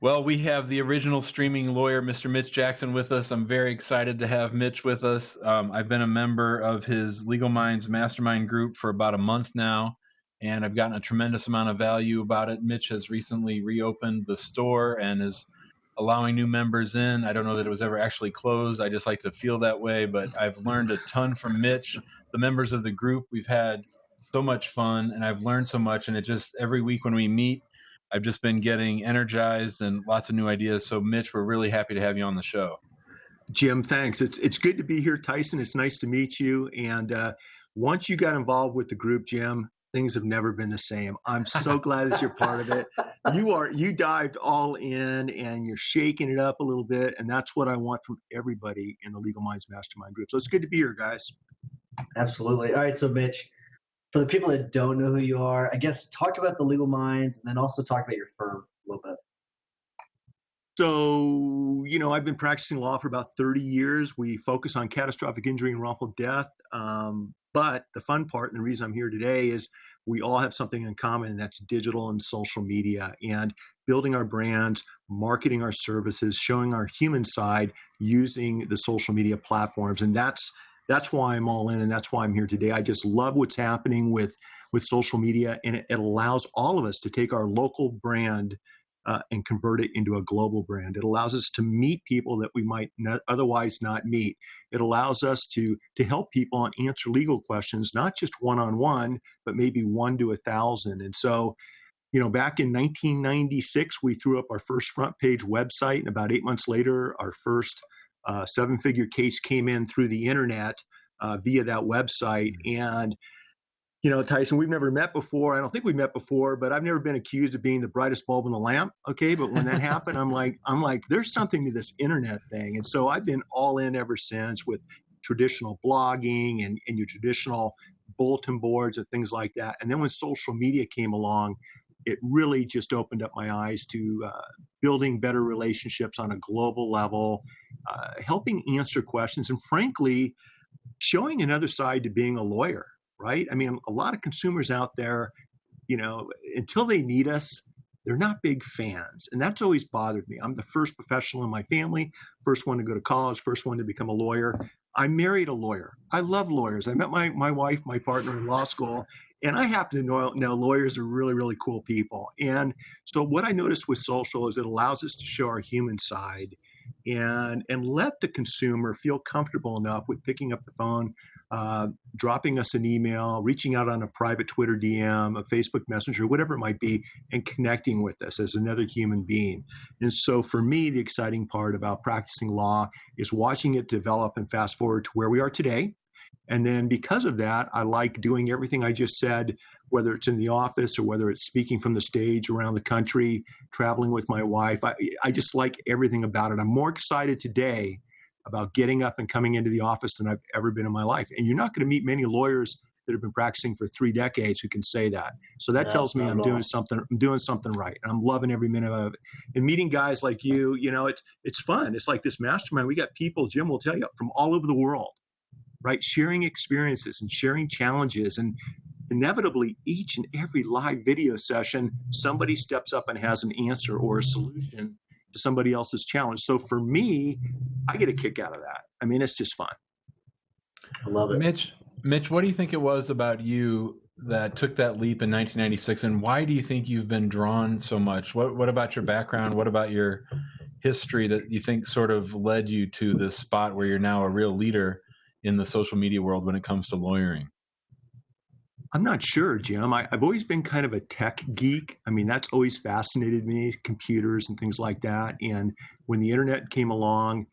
Well, we have the original streaming lawyer, Mr. Mitch Jackson, with us. I'm very excited to have Mitch with us. I've been a member of his LegalMinds Mastermind group for about a month now, and I've gotten a tremendous amount of value about it. Mitch has recently reopened the store and is allowing new members in. I don't know that it was ever actually closed. I just like to feel that way, but I've learned a ton from Mitch. The members of the group, we've had so much fun, and I've learned so much, and it just every week when we meet, I've just been getting energized and lots of new ideas. So, Mitch, we're really happy to have you on the show. Jim, thanks. It's good to be here, Tyson. It's nice to meet you. And once you got involved with the group, Jim, things have never been the same. I'm so glad that you're part of it. You dived all in and you're shaking it up a little bit, and that's what I want from everybody in the Legal Minds Mastermind group. So it's good to be here, guys. Absolutely. All right, so Mitch, for the people that don't know who you are, I guess talk about the Legal Minds and then also talk about your firm a little bit. So, I've been practicing law for about 30 years. We focus on catastrophic injury and wrongful death. But the fun part and the reason I'm here today is we all have something in common, and that's digital and social media and building our brands, marketing our services, showing our human side using the social media platforms. And that's why I'm all in, and that's why I'm here today. I just love what's happening with social media, and it allows all of us to take our local brand and convert it into a global brand. It allows us to meet people that we might otherwise not meet. It allows us to help people and answer legal questions, not just one-on-one, but maybe 1 to 1,000. And so, back in 1996, we threw up our first front page website, and about 8 months later, our first seven-figure case came in through the internet via that website. And Tyson, we've never met before. I don't think we've met before, but I've never been accused of being the brightest bulb in the lamp. Okay. But when that happened, I'm like, there's something to this internet thing. And so I've been all in ever since with traditional blogging and your traditional bulletin boards and things like that. And then when social media came along, it really just opened up my eyes to building better relationships on a global level, helping answer questions, and frankly, showing another side to being a lawyer. Right? I mean, a lot of consumers out there, until they meet us, they're not big fans. And that's always bothered me. I'm the first professional in my family, first one to go to college, first one to become a lawyer. I married a lawyer. I love lawyers. I met my wife, my partner in law school, and I happen to know lawyers are really, really cool people. And so what I noticed with social is it allows us to show our human side and let the consumer feel comfortable enough with picking up the phone, dropping us an email, reaching out on a private Twitter DM, a Facebook Messenger, whatever it might be, and connecting with us as another human being. And so for me, the exciting part about practicing law is watching it develop and fast forward to where we are today. And then because of that, I like doing everything I just said, whether it's in the office or whether it's speaking from the stage around the country, traveling with my wife. I just like everything about it. I'm more excited today about getting up and coming into the office than I've ever been in my life. And you're not going to meet many lawyers that have been practicing for 3 decades who can say that. So that tells me I'm doing something right. And I'm loving every minute of it. And meeting guys like you, it's fun. It's like this mastermind. We got people, Jim will tell you, from all over the world, right? Sharing experiences and sharing challenges. And inevitably, each and every live video session, somebody steps up and has an answer or a solution to somebody else's challenge. So for me, I get a kick out of that. I mean, it's just fun. I love it. Mitch, what do you think it was about you that took that leap in 1996, and why do you think you've been drawn so much? What about your background? What about your history that you think sort of led you to this spot where you're now a real leader in the social media world when it comes to lawyering? I'm not sure, Jim. I've always been kind of a tech geek. I mean, that's always fascinated me, computers and things like that. And when the internet came along,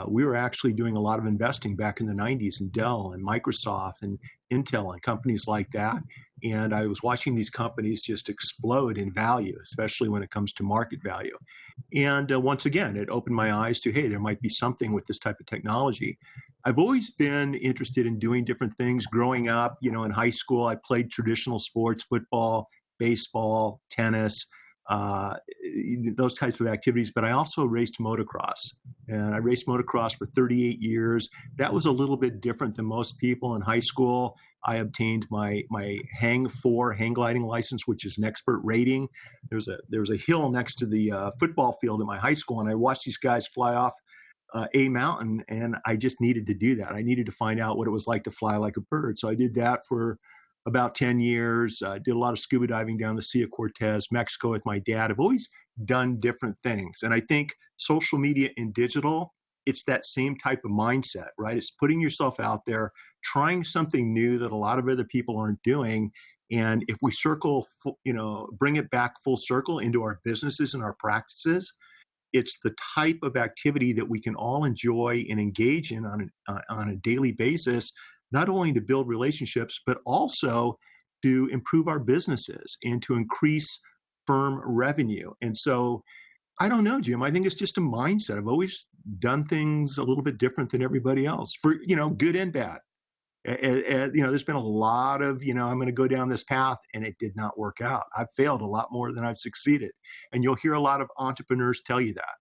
we were actually doing a lot of investing back in the 90s in Dell and Microsoft and Intel and companies like that. And I was watching these companies just explode in value, especially when it comes to market value. And once again, it opened my eyes to, hey, there might be something with this type of technology. I've always been interested in doing different things. Growing up, in high school, I played traditional sports, football, baseball, tennis. uh, those types of activities. But I also raced motocross, and I raced motocross for 38 years. That was a little bit different than most people. In high school, I obtained my hang gliding license, which is an expert rating. There's a hill next to the football field at my high school, and I watched these guys fly off a mountain, and I just needed to do that. I needed to find out what it was like to fly like a bird. So I did that for about 10 years. Did a lot of scuba diving down the Sea of Cortez, Mexico with my dad. I've always done different things. And I think social media and digital, it's that same type of mindset, right? It's putting yourself out there, trying something new that a lot of other people aren't doing. And if we bring it back full circle into our businesses and our practices, it's the type of activity that we can all enjoy and engage in on a daily basis, not only to build relationships, but also to improve our businesses and to increase firm revenue. And so I don't know, Jim, I think it's just a mindset. I've always done things a little bit different than everybody else, for, good and bad. There's been a lot of, I'm going to go down this path, and it did not work out. I've failed a lot more than I've succeeded. And you'll hear a lot of entrepreneurs tell you that.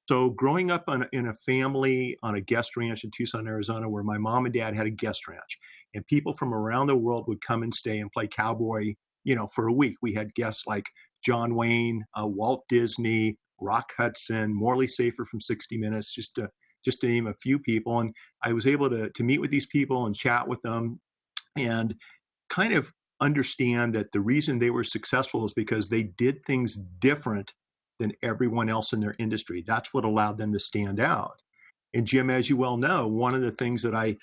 So growing up in a family on a guest ranch in Tucson, Arizona, where my mom and dad had a guest ranch, and people from around the world would come and stay and play cowboy, for a week. We had guests like John Wayne, Walt Disney, Rock Hudson, Morley Safer from 60 Minutes, just to name a few people. And I was able to meet with these people and chat with them and kind of understand that the reason they were successful is because they did things different than everyone else in their industry. That's what allowed them to stand out. And Jim, as you well know, one of the things that I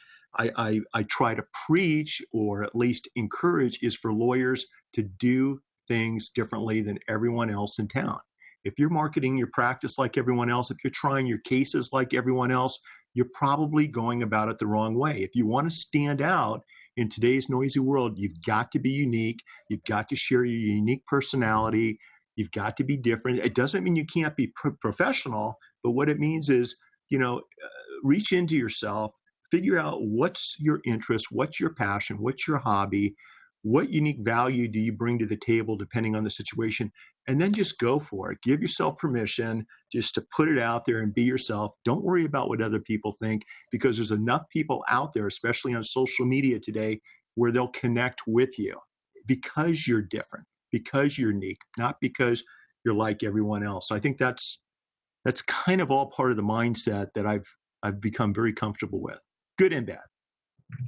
try to preach, or at least encourage, is for lawyers to do things differently than everyone else in town. If you're marketing your practice like everyone else, if you're trying your cases like everyone else, you're probably going about it the wrong way. If you want to stand out in today's noisy world, you've got to be unique. You've got to share your unique personality. You've got to be different. It doesn't mean you can't be professional, but what it means is, reach into yourself, figure out what's your interest, what's your passion, what's your hobby, what unique value do you bring to the table depending on the situation, and then just go for it. Give yourself permission just to put it out there and be yourself. Don't worry about what other people think, because there's enough people out there, especially on social media today, where they'll connect with you because you're different, because you're unique, not because you're like everyone else. So I think that's kind of all part of the mindset that I've become very comfortable with, good and bad.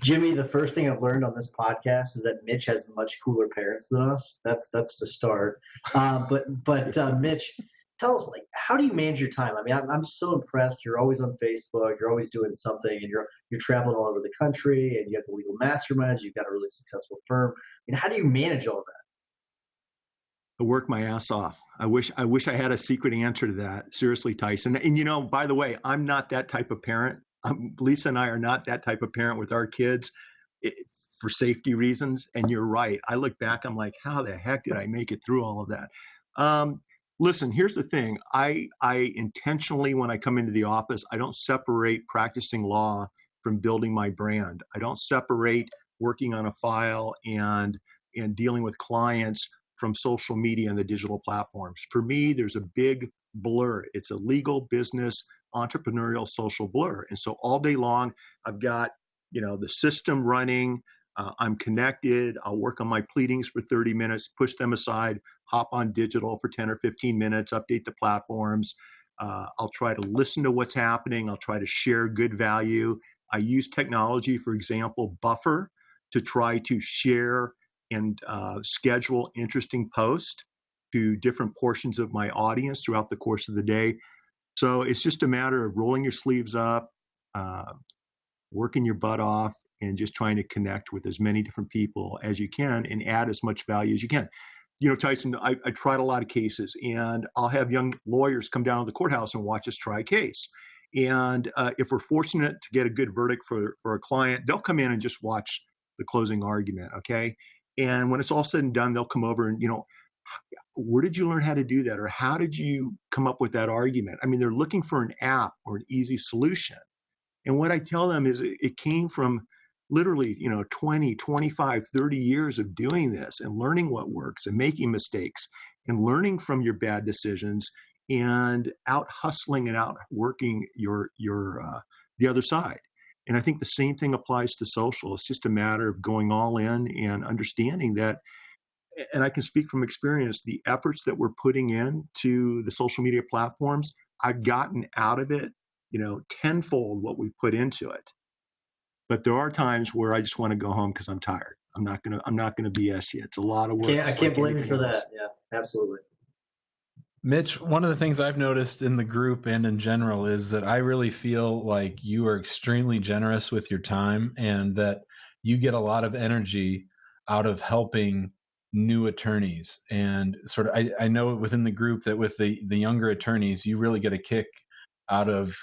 Jimmy, the first thing I've learned on this podcast is that Mitch has much cooler parents than us. That's the start. But Mitch, tell us, how do you manage your time? I mean, I'm so impressed. You're always on Facebook. You're always doing something, and you're traveling all over the country, and you have the legal masterminds. You've got a really successful firm. I mean, how do you manage all that? I work my ass off. I wish I had a secret answer to that. Seriously, Tyson. And by the way, I'm not that type of parent. Lisa and I are not that type of parent with our kids, for safety reasons. And you're right. I look back, I'm like, how the heck did I make it through all of that? Listen, here's the thing. I intentionally, when I come into the office, I don't separate practicing law from building my brand. I don't separate working on a file and dealing with clients from social media and the digital platforms. For me, there's a big blur. It's a legal, business, entrepreneurial, social blur. And so all day long, I've got, the system running. I'm connected. I'll work on my pleadings for 30 minutes, push them aside, hop on digital for 10 or 15 minutes, update the platforms. I'll try to listen to what's happening. I'll try to share good value. I use technology, for example, Buffer, to try to share and schedule interesting posts to different portions of my audience throughout the course of the day. So it's just a matter of rolling your sleeves up, working your butt off, and just trying to connect with as many different people as you can and add as much value as you can. Tyson, I tried a lot of cases, and I'll have young lawyers come down to the courthouse and watch us try a case. And if we're fortunate to get a good verdict for a client, they'll come in and just watch the closing argument, okay? And when it's all said and done, they'll come over and, where did you learn how to do that? Or how did you come up with that argument? I mean, they're looking for an app or an easy solution. And what I tell them is it came from literally, 20, 25, 30 years of doing this and learning what works and making mistakes and learning from your bad decisions and out hustling and out working the other side. And I think the same thing applies to social. It's just a matter of going all in and understanding that, and I can speak from experience, the efforts that we're putting in to the social media platforms, I've gotten out of it, tenfold what we put into it. But there are times where I just want to go home because I'm tired. I'm not gonna BS you. It's a lot of work. I can't blame you for that. Yeah, absolutely. Mitch, one of the things I've noticed in the group and in general is that I really feel like you are extremely generous with your time and that you get a lot of energy out of helping new attorneys. And sort of, I know within the group that with the younger attorneys, you really get a kick out of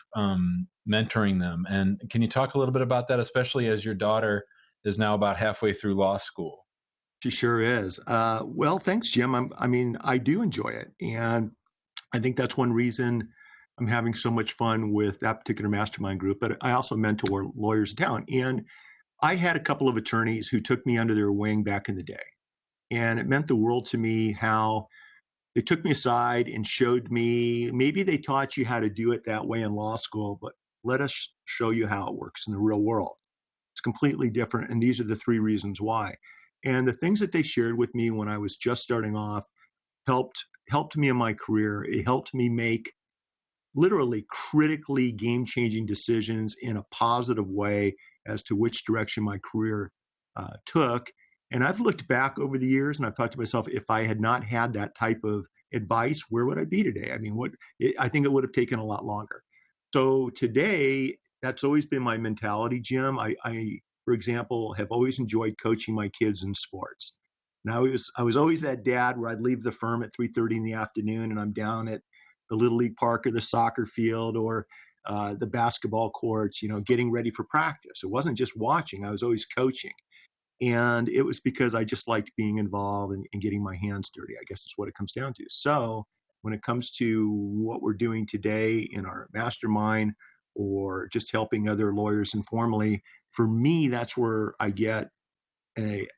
mentoring them. And can you talk a little bit about that, especially as your daughter is now about halfway through law school? She sure is. Well, thanks, Jim. I do enjoy it. And I think that's one reason I'm having so much fun with that particular mastermind group. But I also mentor lawyers in town. And I had a couple of attorneys who took me under their wing back in the day. And it meant the world to me how they took me aside and showed me, maybe they taught you how to do it that way in law school, but let us show you how it works in the real world. It's completely different. And these are the three reasons why. And the things that they shared with me when I was just starting off helped me in my career. It helped me make literally critically game-changing decisions in a positive way as to which direction my career took. And I've looked back over the years and I've thought to myself, if I had not had that type of advice, where would I be today? I mean, I think it would have taken a lot longer. So today, that's always been my mentality, Jim. I, for example, have always enjoyed coaching my kids in sports. And I was always that dad where I'd leave the firm at 3:30 in the afternoon and I'm down at the Little League park or the soccer field or the basketball courts, getting ready for practice. It wasn't just watching. I was always coaching. And it was because I just liked being involved and getting my hands dirty. I guess that's what it comes down to. So when it comes to what we're doing today in our mastermind or just helping other lawyers informally, for me, that's where I get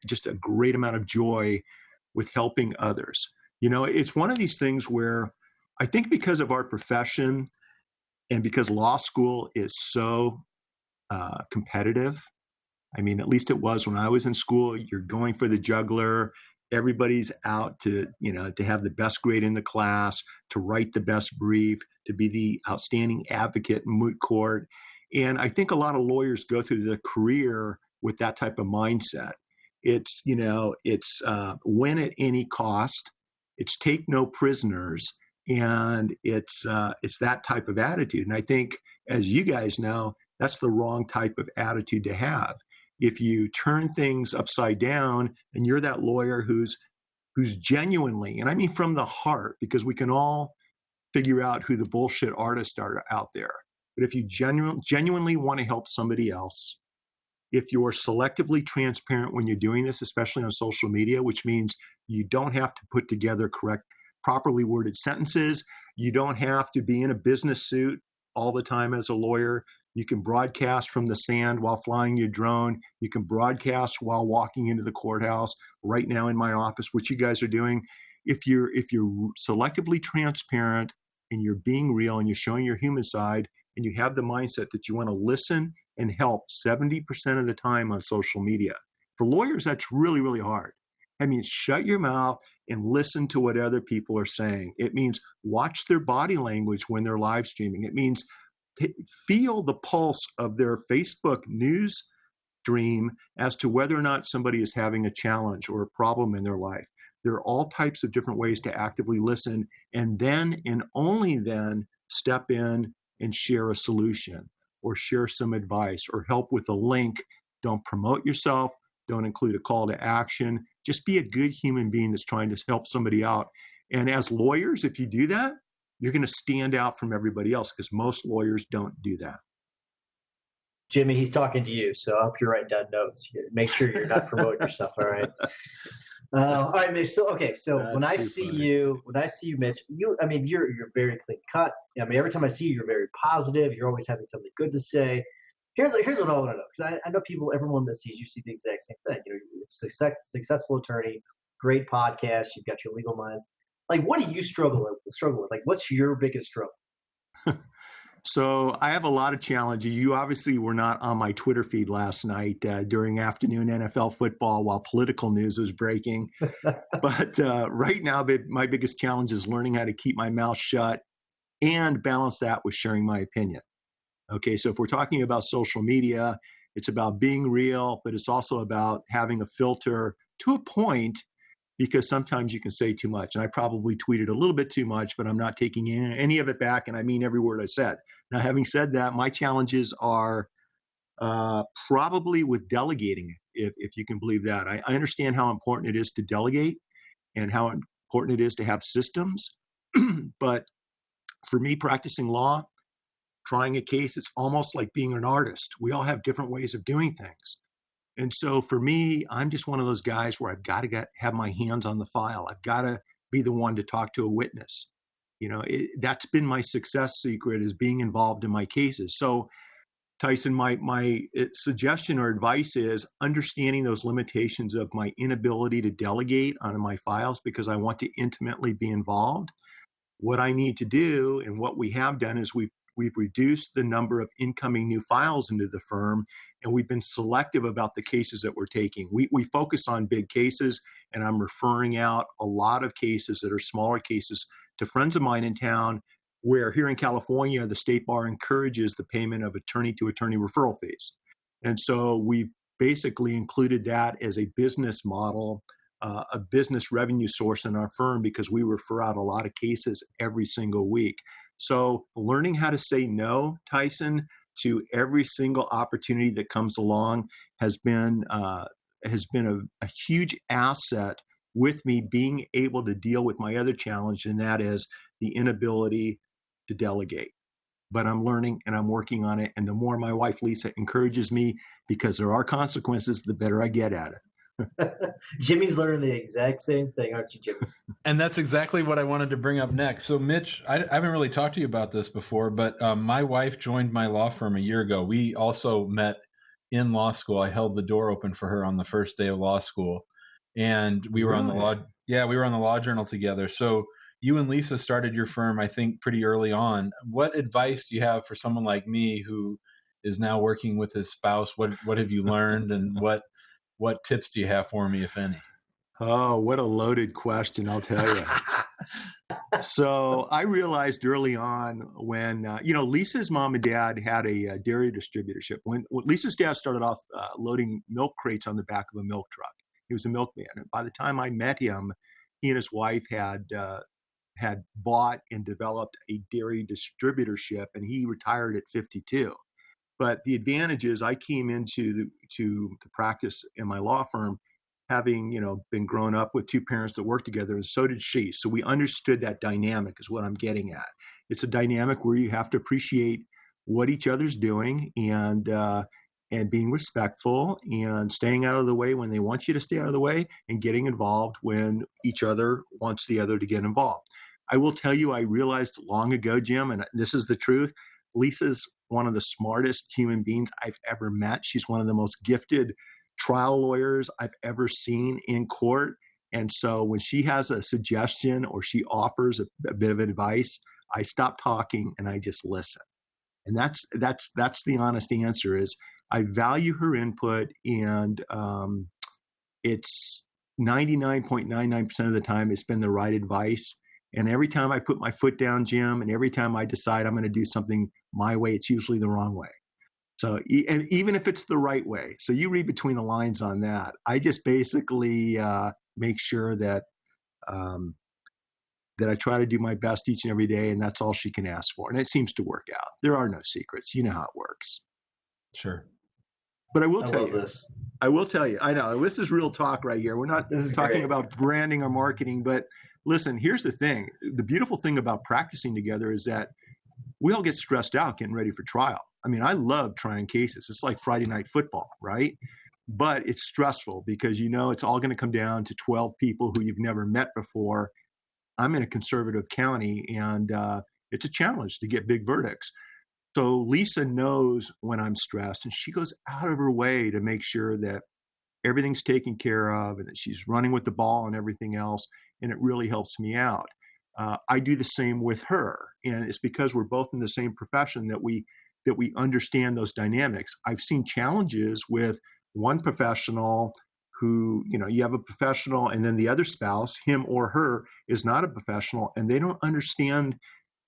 just a great amount of joy with helping others. It's one of these things where I think because of our profession and because law school is so competitive, I mean, at least it was when I was in school. You're going for the jugular. Everybody's out to have the best grade in the class, to write the best brief, to be the outstanding advocate in moot court. And I think a lot of lawyers go through their career with that type of mindset. It's win at any cost. It's take no prisoners. And it's that type of attitude. And I think, as you guys know, that's the wrong type of attitude to have. If you turn things upside down and you're that lawyer who's genuinely, and I mean from the heart, because we can all figure out who the bullshit artists are out there. But if you genuinely want to help somebody else, if you're selectively transparent when you're doing this, especially on social media, which means you don't have to put together correct, properly worded sentences. You don't have to be in a business suit all the time as a lawyer. You can broadcast from the sand while flying your drone. You can broadcast while walking into the courthouse right now in my office, which you guys are doing. If you're selectively transparent and you're being real and you're showing your human side and you have the mindset that you want to listen and help 70% of the time on social media. For lawyers, that's really, really hard. I mean, shut your mouth and listen to what other people are saying. It means watch their body language when they're live streaming. It means feel the pulse of their Facebook news stream as to whether or not somebody is having a challenge or a problem in their life. There are all types of different ways to actively listen, and then and only then step in and share a solution or share some advice or help with a link. Don't promote yourself. Don't include a call to action. Just be a good human being that's trying to help somebody out. And as lawyers, if you do that, you're going to stand out from everybody else because most lawyers don't do that. Jimmy, he's talking to you, so I hope you're writing down notes. Make sure you're not promoting yourself. All right. All right, Mitch. So when I see you, Mitch, you're very clean cut. I mean, every time I see you, you're very positive. You're always having something good to say. Here's what I want to know, because I know everyone that sees you see the exact same thing. You know, you're a successful attorney, great podcast, you've got your legal minds. Like, what do you struggle with? Like, what's your biggest struggle? So I have a lot of challenges. You obviously were not on my Twitter feed last night during afternoon NFL football while political news was breaking. But right now, my biggest challenge is learning how to keep my mouth shut and balance that with sharing my opinion. Okay, so if we're talking about social media, it's about being real, but it's also about having a filter to a point, because sometimes you can say too much. And I probably tweeted a little bit too much, but I'm not taking any of it back. And I mean every word I said. Now, having said that, my challenges are probably with delegating, if you can believe that. I understand how important it is to delegate and how important it is to have systems. But for me, practicing law, trying a case, it's almost like being an artist. We all have different ways of doing things. And so for me, I'm just one of those guys where I've got to have my hands on the file. I've got to be the one to talk to a witness. You know, that's been my success secret, is being involved in my cases. So Tyson, my suggestion or advice is understanding those limitations of my inability to delegate on my files because I want to intimately be involved. What I need to do, and what we have done, is we've reduced the number of incoming new files into the firm, and we've been selective about the cases that we're taking. We focus on big cases, and I'm referring out a lot of cases that are smaller cases to friends of mine in town, where here in California, the state bar encourages the payment of attorney-to-attorney referral fees. And so we've basically included that as a business model, a business revenue source in our firm, because we refer out a lot of cases every single week. So learning how to say no, Tyson, to every single opportunity that comes along has been a huge asset with me being able to deal with my other challenge, and that is the inability to delegate. But I'm learning and I'm working on it. And the more my wife, Lisa, encourages me, because there are consequences, the better I get at it. Jimmy's learning the exact same thing, aren't you, Jimmy? And that's exactly what I wanted to bring up next. So, Mitch, I haven't really talked to you about this before, but my wife joined my law firm a year ago. We also met in law school. I held the door open for her on the first day of law school, and we were on the law. Yeah, we were on the Law Journal together. So you and Lisa started your firm, I think, pretty early on. What advice do you have for someone like me who is now working with his spouse? What have you learned, and what tips do you have for me, if any? Oh, what a loaded question, I'll tell you. So I realized early on when, Lisa's mom and dad had a dairy distributorship. When Lisa's dad started off loading milk crates on the back of a milk truck. He was a milkman. And by the time I met him, he and his wife had bought and developed a dairy distributorship, and he retired at 52. But the advantage is I came into the practice in my law firm having, been grown up with two parents that worked together, and so did she. So we understood that dynamic, is what I'm getting at. It's a dynamic where you have to appreciate what each other's doing, and being respectful and staying out of the way when they want you to stay out of the way, and getting involved when each other wants the other to get involved. I will tell you, I realized long ago, Jim, and this is the truth, Lisa's one of the smartest human beings I've ever met. She's one of the most gifted trial lawyers I've ever seen in court. And so when she has a suggestion or she offers a bit of advice, I stop talking and I just listen. And that's the honest answer, is I value her input, and it's 99.99% of the time it's been the right advice. And every time I put my foot down, Jim, and every time I decide I'm going to do something my way, it's usually the wrong way. So, and even if it's the right way, so you read between the lines on that. I just basically make sure that I try to do my best each and every day, and that's all she can ask for. And it seems to work out. There are no secrets. You know how it works. Sure. But I will tell you, I know this is real talk right here. We're not talking about branding or marketing, but listen, here's the thing. The beautiful thing about practicing together is that we all get stressed out getting ready for trial. I mean, I love trying cases. It's like Friday night football, right? But it's stressful because it's all going to come down to 12 people who you've never met before. I'm in a conservative county, and it's a challenge to get big verdicts. So Lisa knows when I'm stressed, and she goes out of her way to make sure that everything's taken care of and that she's running with the ball and everything else. And it really helps me out. I do the same with her. And it's because we're both in the same profession that we understand those dynamics. I've seen challenges with one professional who, you have a professional and then the other spouse, him or her, is not a professional, and they don't understand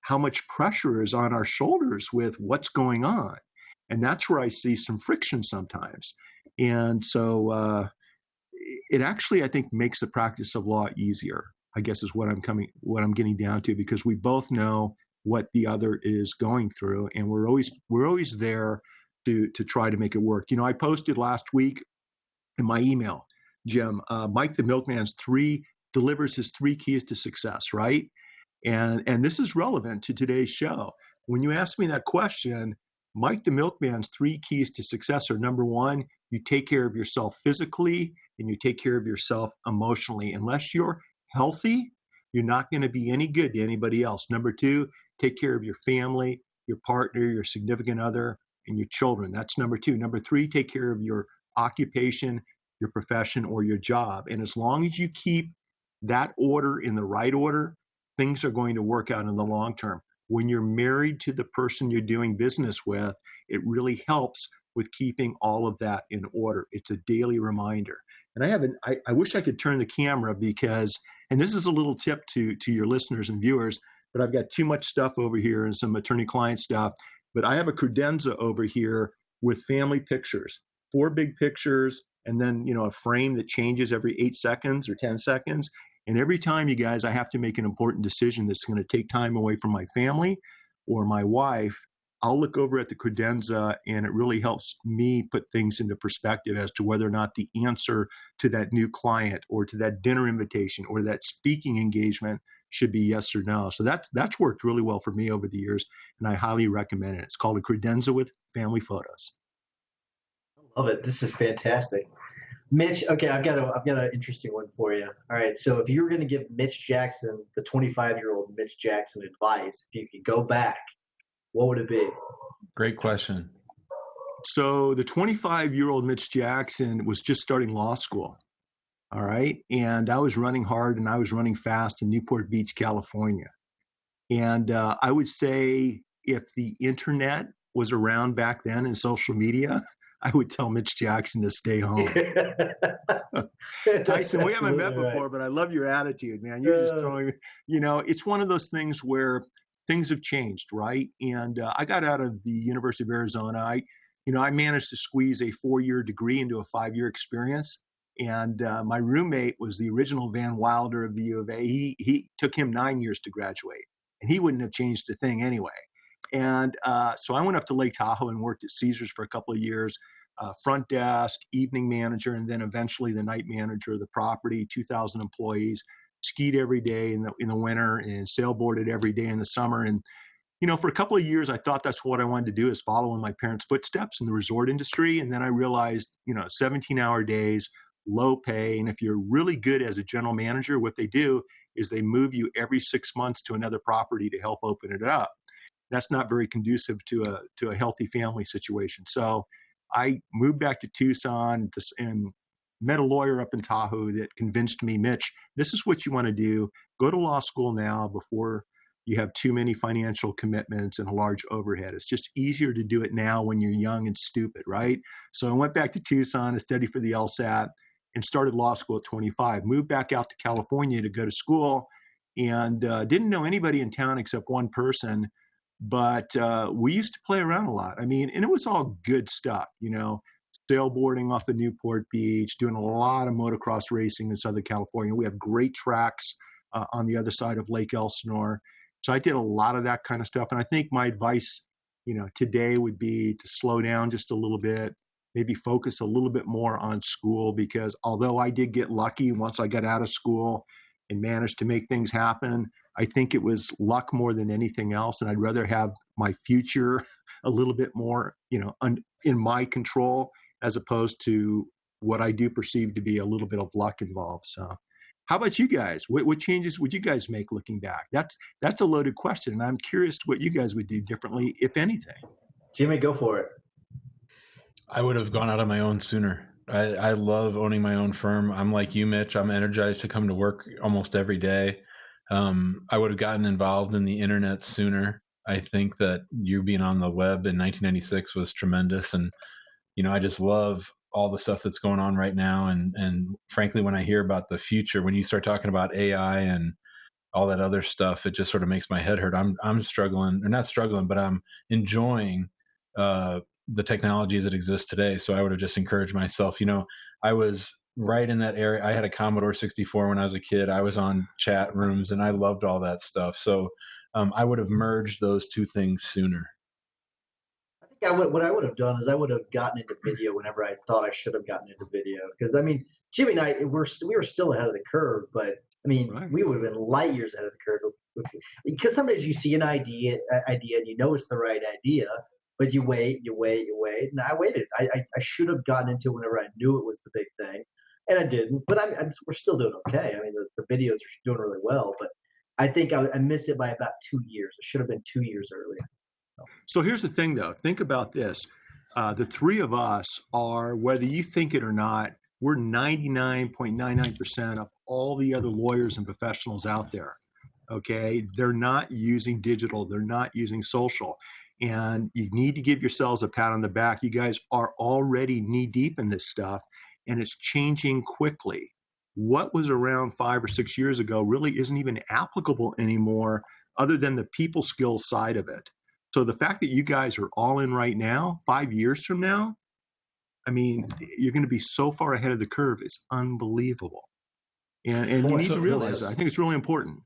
how much pressure is on our shoulders with what's going on. And that's where I see some friction sometimes. And so it actually, I think, makes the practice of law easier, I guess is what I'm getting down to, because we both know what the other is going through, and we're always there to try to make it work. I posted last week in my email, Jim, Mike the Milkman's delivers his 3 keys to success, right? And this is relevant to today's show. When you ask me that question, Mike the Milkman's 3 keys to success are: number 1, you take care of yourself physically and you take care of yourself emotionally. Unless you're healthy, you're not going to be any good to anybody else. Number 2, take care of your family, your partner, your significant other, and your children. That's number 2. Number 3, take care of your occupation, your profession, or your job. And as long as you keep that order in the right order, things are going to work out in the long term. When you're married to the person you're doing business with, it really helps with keeping all of that in order. It's a daily reminder. And I wish I could turn the camera because, and this is a little tip to your listeners and viewers, but I've got too much stuff over here and some attorney-client stuff. But I have a credenza over here with family pictures, 4 big pictures, and then, a frame that changes every 8 seconds or 10 seconds. And every time, you guys, I have to make an important decision that's going to take time away from my family or my wife, I'll look over at the credenza, and it really helps me put things into perspective as to whether or not the answer to that new client or to that dinner invitation or that speaking engagement should be yes or no. So that's worked really well for me over the years, and I highly recommend it. It's called a credenza with family photos. I love it. This is fantastic. Mitch, okay, I've got an interesting one for you. All right, so if you were going to give Mitch Jackson, the 25-year-old Mitch Jackson, advice, if you could go back, what would it be? Great question. So the 25-year-old Mitch Jackson was just starting law school. All right. And I was running hard and I was running fast in Newport Beach, California. And I would say if the internet was around back then and social media, I would tell Mitch Jackson to stay home. Tyson, we haven't met before, but I love your attitude, man. You're just throwing, it's one of those things where things have changed, right? And I got out of the University of Arizona. I managed to squeeze a 4-year degree into a 5-year experience. And my roommate was the original Van Wilder of the U of A. He took him 9 years to graduate, and he wouldn't have changed a thing anyway. And so I went up to Lake Tahoe and worked at Caesars for a couple of years, front desk, evening manager, and then eventually the night manager of the property, 2,000 employees, skied every day in the winter and sailboarded every day in the summer. And, for a couple of years, I thought that's what I wanted to do, is follow in my parents' footsteps in the resort industry. And then I realized, 17-hour days, low pay. And if you're really good as a general manager, what they do is they move you every 6 months to another property to help open it up. That's not very conducive to a healthy family situation. So I moved back to Tucson and met a lawyer up in Tahoe that convinced me, Mitch, this is what you want to do. Go to law school now before you have too many financial commitments and a large overhead. It's just easier to do it now when you're young and stupid, right? So I went back to Tucson to study for the LSAT and started law school at 25. Moved back out to California to go to school, and didn't know anybody in town except one person. But we used to play around a lot. And it was all good stuff, sailboarding off of Newport Beach, doing a lot of motocross racing in Southern California. We have great tracks on the other side of Lake Elsinore. So I did a lot of that kind of stuff. And I think my advice, today would be to slow down just a little bit, maybe focus a little bit more on school, because although I did get lucky once I got out of school and managed to make things happen, I think it was luck more than anything else. And I'd rather have my future a little bit more, in my control, as opposed to what I do perceive to be a little bit of luck involved. So How about you guys? What changes would you guys make looking back? That's a loaded question, and I'm curious what you guys would do differently, if anything. Jimmy, go for it. I would have gone out on my own sooner. I love owning my own firm. I'm like you, Mitch. I'm energized to come to work almost every day. I would have gotten involved in the internet sooner. I think that you being on the web in 1996 was tremendous. And, I just love all the stuff that's going on right now. And frankly, when I hear about the future, when you start talking about AI and all that other stuff, it just sort of makes my head hurt. I'm struggling, or not struggling, but I'm enjoying the technologies that exist today. So I would have just encouraged myself. I was right in that area. I had a Commodore 64 when I was a kid. I was on chat rooms and I loved all that stuff. So I would have merged those two things sooner. I think what I would have done is I would have gotten into video whenever I thought I should have gotten into video. Because I mean, Jimmy and I, we were still ahead of the curve, but I mean, Right. we would have been light years ahead of the curve. Because sometimes you see an idea and you know it's the right idea, but you wait, and I waited. I should have gotten into it whenever I knew it was the big thing, and I didn't. But we're still doing okay. I mean, the videos are doing really well, but I think I missed it by about 2 years. It should have been 2 years earlier. So here's the thing, though. Think about this. The three of us are, whether you think it or not, we're 99.99% of all the other lawyers and professionals out there. Okay? They're not using digital. They're not using social. And you need to give yourselves a pat on the back. You guys are already knee deep in this stuff, and it's changing quickly. What was around 5 or 6 years ago really isn't even applicable anymore, other than the people skills side of it. So the fact that you guys are all in right now, 5 years from now, I mean, you're going to be so far ahead of the curve. It's unbelievable. And you need to realize that. I think it's really important.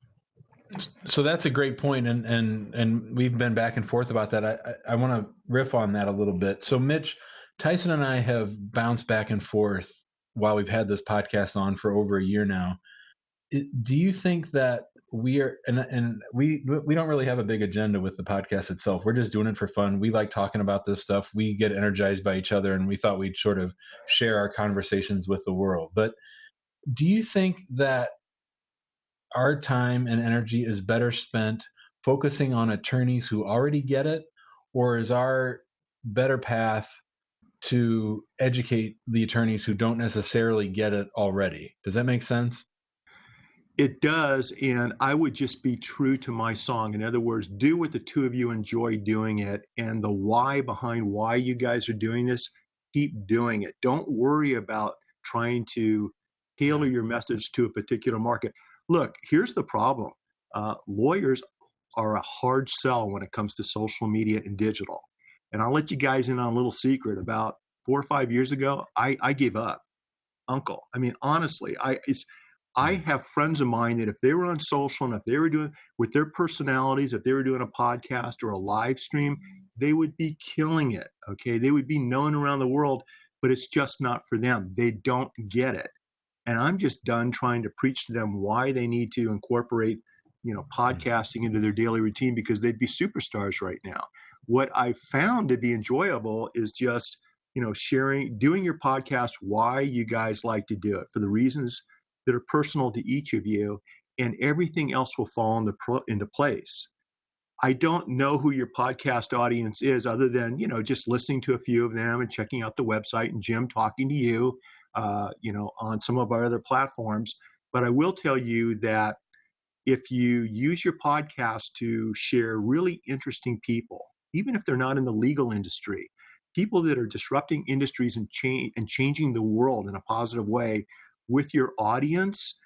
So that's a great point, and we've been back and forth about that. I want to riff on that a little bit. So Mitch, Tyson and I have bounced back and forth while we've had this podcast on for over a year now. Do you think that we are, and we don't really have a big agenda with the podcast itself. We're just doing it for fun. We like talking about this stuff. We get energized by each other, and we thought we'd sort of share our conversations with the world. But do you think that our time and energy is better spent focusing on attorneys who already get it, or is our better path to educate the attorneys who don't necessarily get it already? Does that make sense? It does, and I would just be true to my song. In other words, do what the two of you enjoy doing it, and the why behind why you guys are doing this, keep doing it. Don't worry about trying to tailor your message to a particular market. Look, here's the problem. Lawyers are a hard sell when it comes to social media and digital. And I'll let you guys in on a little secret. About 4 or 5 years ago, I gave up. Uncle. I mean, honestly, I have friends of mine that if they were on social and if they were doing with their personalities, if they were doing a podcast or a live stream, they would be killing it. Okay. They would be known around the world, but it's just not for them. They don't get it. And I'm just done trying to preach to them why they need to incorporate, podcasting into their daily routine, because they'd be superstars right now. What I found to be enjoyable is just, sharing, doing your podcast, why you guys like to do it, for the reasons that are personal to each of you, and everything else will fall into place. I don't know who your podcast audience is other than, just listening to a few of them and checking out the website and Jim talking to you, on some of our other platforms. But I will tell you that if you use your podcast to share really interesting people, even if they're not in the legal industry, people that are disrupting industries and changing the world in a positive way with your audience,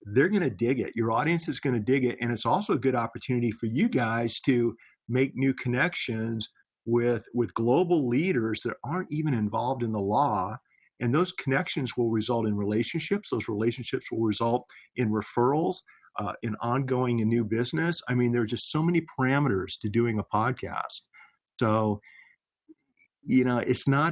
they're going to dig it. Your audience is going to dig it. And it's also a good opportunity for you guys to make new connections with global leaders that aren't even involved in the law. And those connections will result in relationships. Those relationships will result in referrals, in ongoing and new business. I mean, there are just so many parameters to doing a podcast. So, it's not